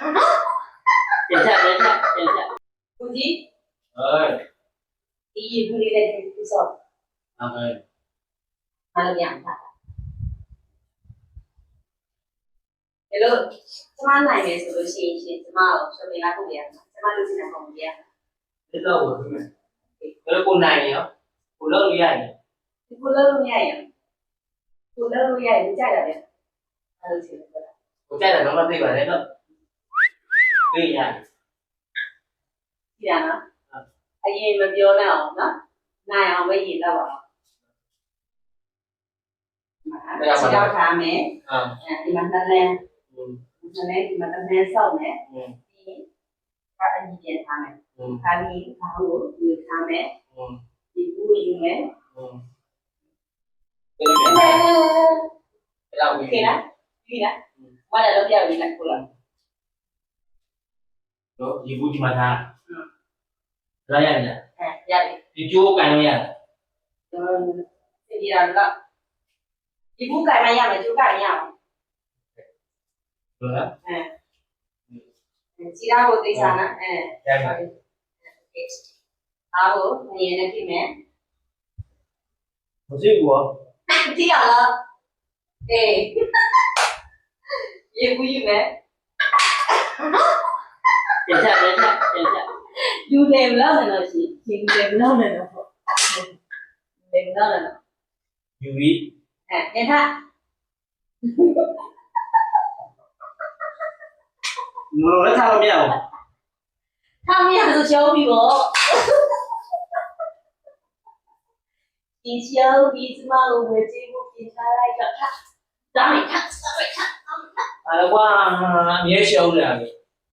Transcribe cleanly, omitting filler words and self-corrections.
等一下，等一下，等一下。古籍，哎，第一部里的不少，哎，还有两套。ဒီလိုကျမနိုင်မယ်ဆိုလို့ရှိရင်ကျမကိုဆွေးနွေးလာဖို့ရမှာကျမတို့စီစဉ်ပုံပြရမှာ 这个我是没，这个过难呀，过老厉害的， ဒီကိုလုံးလို့မရရင်ကိုလုံးလို့ရရင်ကြိုက်တယ်အဲလိုစီစဉ်တာ 我在那他妈对吧？那个，对呀， ကြည့်ရနော်အရင်မပြောနဲ့အောင်နော်နိုင်အောင်ပဲရည်တော့ပါခြေတော့ထားမယ် 啊， ဒီမှာနှစ်လန်း 嗯 နှစ်လန်းဒီမှာတစ်လန်းဆောက်မယ် 嗯 ပြီးရင်ဒါအရင်ပြန်ထားမယ် 嗯 ခါပြီးခါကိုယူထားမယ် 嗯 ဒီဘူးယူမယ် 嗯，对对对，这个 โอ 我 เคလားပြီးလားမလည်းတော့ပြပြီလားကိုလား 有一步就把它，这样的， ရပြီ 你就干了呀， သင်ကြတာကဒီဘူးကင်မရမယ်ကျိုးကင်ရအောင် 对了， ခြေတော့ကိုသိစားနော် 这样的， အားကိုငြင်းနေပြီမယ် 不是我， ကြည့်ရလားအေးရေဘူးယူမယ် 等一下，等一下，等一下， ယူတယ်မလားနော်ရှင်ရှင်ယူတယ်မလားနော်ဟုတ်တယ်မလားနော် 有一， နေထား 我来看到没有？ ထားမရဆိုရှောင်းပြီပေါ့ဒီရှောင်းပြီးစမကိုဝယ်ကြည့်ဖို့ပြင်ထားလိုက်တော့ထားဒါမိထား 哎，我也晓得。